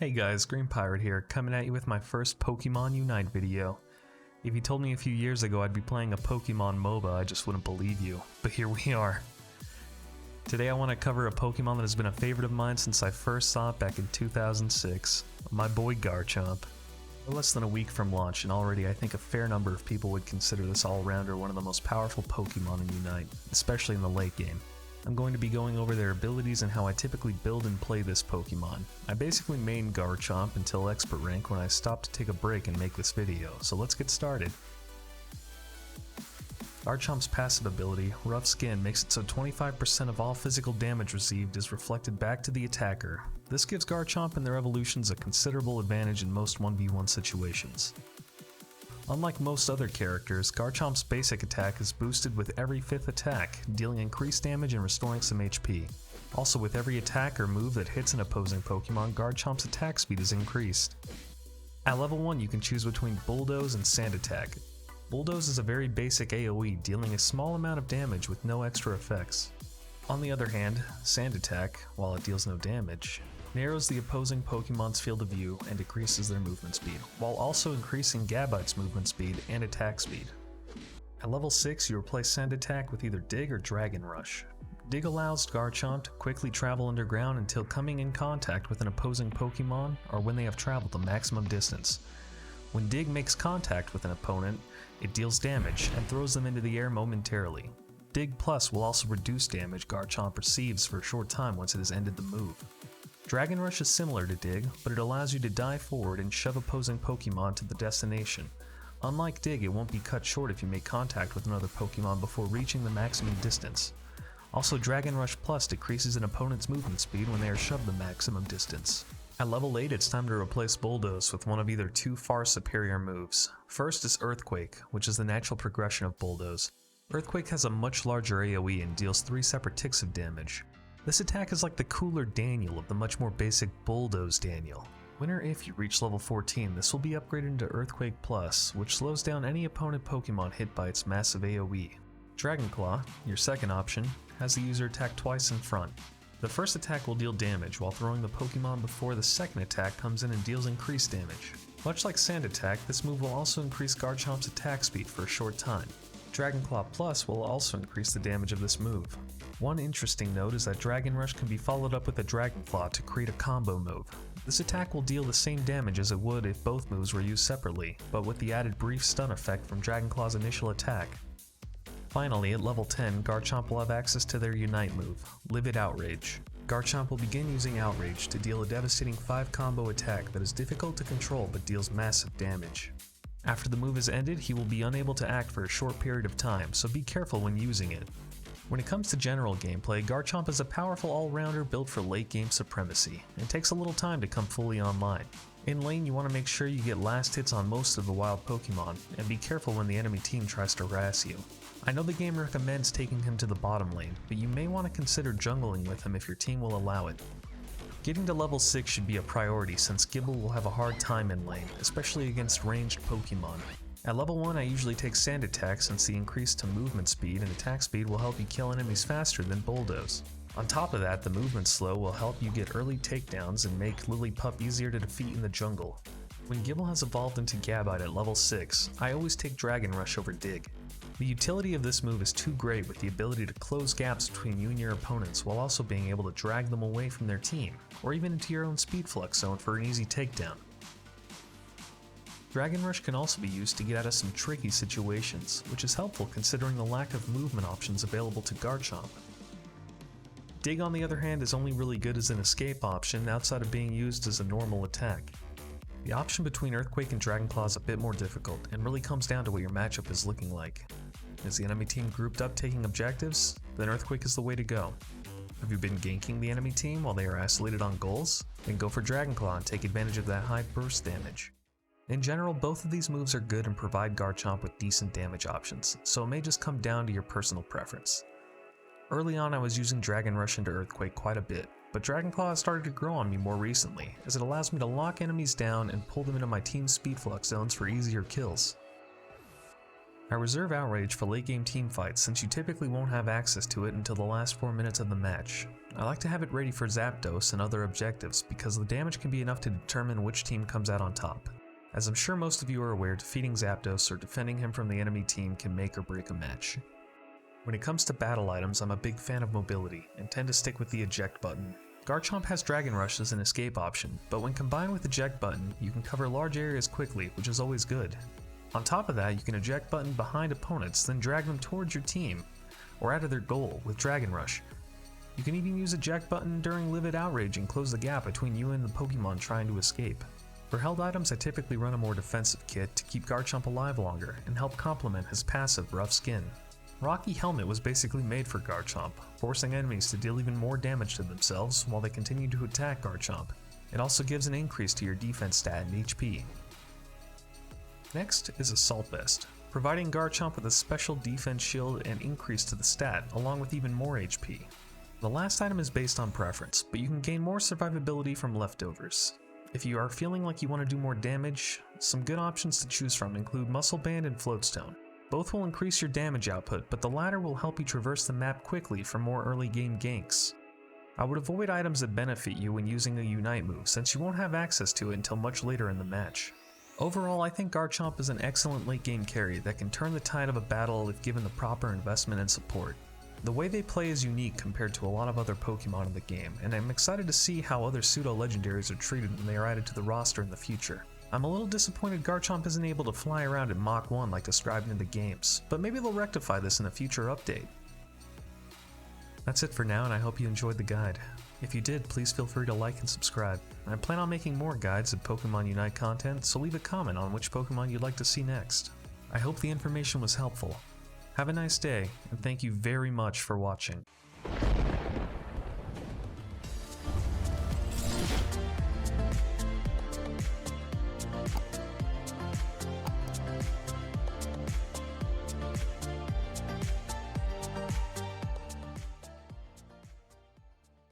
Hey guys, Green Pirate here, coming at you with my first Pokemon Unite video. If you told me a few years ago I'd be playing a Pokemon MOBA, I just wouldn't believe you, but here we are. Today I want to cover a Pokemon that has been a favorite of mine since I first saw it back in 2006, my boy Garchomp. We're less than a week from launch, and already I think a fair number of people would consider this all-rounder one of the most powerful Pokemon in Unite, especially in the late game. I'm going to be going over their abilities and how I typically build and play this Pokemon. I basically mained Garchomp until expert rank when I stopped to take a break and make this video, so let's get started. Garchomp's passive ability, Rough Skin, makes it so 25% of all physical damage received is reflected back to the attacker. This gives Garchomp and their evolutions a considerable advantage in most 1v1 situations. Unlike most other characters, Garchomp's basic attack is boosted with every 5th attack, dealing increased damage and restoring some HP. Also, with every attack or move that hits an opposing Pokemon, Garchomp's attack speed is increased. At level 1 you can choose between Bulldoze and Sand Attack. Bulldoze is a very basic AoE, dealing a small amount of damage with no extra effects. On the other hand, Sand Attack, while it deals no damage, narrows the opposing Pokemon's field of view and decreases their movement speed, while also increasing Gabite's movement speed and attack speed. At level 6 you replace Sand Attack with either Dig or Dragon Rush. Dig allows Garchomp to quickly travel underground until coming in contact with an opposing Pokemon or when they have traveled the maximum distance. When Dig makes contact with an opponent, it deals damage and throws them into the air momentarily. Dig Plus will also reduce damage Garchomp receives for a short time once it has ended the move. Dragon Rush is similar to Dig, but it allows you to dive forward and shove opposing Pokemon to the destination. Unlike Dig, it won't be cut short if you make contact with another Pokemon before reaching the maximum distance. Also, Dragon Rush Plus decreases an opponent's movement speed when they are shoved the maximum distance. At level 8 it's time to replace Bulldoze with one of either two far superior moves. First is Earthquake, which is the natural progression of Bulldoze. Earthquake has a much larger AoE and deals 3 separate ticks of damage. This attack is like the cooler Daniel of the much more basic Bulldoze Daniel. When or if you reach level 14, this will be upgraded into Earthquake Plus, which slows down any opponent Pokemon hit by its massive AoE. Dragon Claw, your second option, has the user attack twice in front. The first attack will deal damage while throwing the Pokemon before the second attack comes in and deals increased damage. Much like Sand Attack, this move will also increase Garchomp's attack speed for a short time. Dragon Claw Plus will also increase the damage of this move. One interesting note is that Dragon Rush can be followed up with a Dragon Claw to create a combo move. This attack will deal the same damage as it would if both moves were used separately, but with the added brief stun effect from Dragon Claw's initial attack. Finally, at level 10, Garchomp will have access to their Unite move, Livid Outrage. Garchomp will begin using Outrage to deal a devastating 5 combo attack that is difficult to control but deals massive damage. After the move is ended, he will be unable to act for a short period of time, so be careful when using it. When it comes to general gameplay, Garchomp is a powerful all-rounder built for late game supremacy, and takes a little time to come fully online. In lane you want to make sure you get last hits on most of the wild Pokemon, and be careful when the enemy team tries to harass you. I know the game recommends taking him to the bottom lane, but you may want to consider jungling with him if your team will allow it. Getting to level 6 should be a priority since Gible will have a hard time in lane, especially against ranged Pokemon. At level 1 I usually take Sand Attack since the increase to movement speed and attack speed will help you kill enemies faster than Bulldoze. On top of that, the movement slow will help you get early takedowns and make Lillipup easier to defeat in the jungle. When Gible has evolved into Gabite at level 6, I always take Dragon Rush over Dig. The utility of this move is too great with the ability to close gaps between you and your opponents while also being able to drag them away from their team, or even into your own speed flux zone for an easy takedown. Dragon Rush can also be used to get out of some tricky situations, which is helpful considering the lack of movement options available to Garchomp. Dig on the other hand is only really good as an escape option outside of being used as a normal attack. The option between Earthquake and Dragon Claw is a bit more difficult and really comes down to what your matchup is looking like. Is the enemy team grouped up taking objectives? Then Earthquake is the way to go. Have you been ganking the enemy team while they are isolated on goals? Then go for Dragon Claw and take advantage of that high burst damage. In general, both of these moves are good and provide Garchomp with decent damage options, so it may just come down to your personal preference. Early on I was using Dragon Rush into Earthquake quite a bit, but Dragon Claw has started to grow on me more recently, as it allows me to lock enemies down and pull them into my team's speed flux zones for easier kills. I reserve Outrage for late game team fights since you typically won't have access to it until the last 4 minutes of the match. I like to have it ready for Zapdos and other objectives because the damage can be enough to determine which team comes out on top. As I'm sure most of you are aware, defeating Zapdos or defending him from the enemy team can make or break a match. When it comes to battle items, I'm a big fan of mobility and tend to stick with the eject button. Garchomp has Dragon Rush as an escape option, but when combined with eject button, you can cover large areas quickly, which is always good. On top of that, you can eject button behind opponents, then drag them towards your team, or out of their goal with Dragon Rush. You can even use eject button during Livid Outrage and close the gap between you and the Pokemon trying to escape. For held items, I typically run a more defensive kit to keep Garchomp alive longer and help complement his passive Rough Skin. Rocky Helmet was basically made for Garchomp, forcing enemies to deal even more damage to themselves while they continue to attack Garchomp. It also gives an increase to your defense stat and HP. Next is Assault Vest, providing Garchomp with a special defense shield and increase to the stat, along with even more HP. The last item is based on preference, but you can gain more survivability from leftovers. If you are feeling like you want to do more damage, some good options to choose from include Muscle Band and Floatstone. Both will increase your damage output, but the latter will help you traverse the map quickly for more early game ganks. I would avoid items that benefit you when using a Unite move, since you won't have access to it until much later in the match. Overall, I think Garchomp is an excellent late game carry that can turn the tide of a battle if given the proper investment and support. The way they play is unique compared to a lot of other Pokemon in the game, and I'm excited to see how other pseudo-legendaries are treated when they are added to the roster in the future. I'm a little disappointed Garchomp isn't able to fly around at Mach 1 like described in the games, but maybe they'll rectify this in a future update. That's it for now, and I hope you enjoyed the guide. If you did, please feel free to like and subscribe. I plan on making more guides of Pokemon Unite content, so leave a comment on which Pokemon you'd like to see next. I hope the information was helpful. Have a nice day, and thank you very much for watching.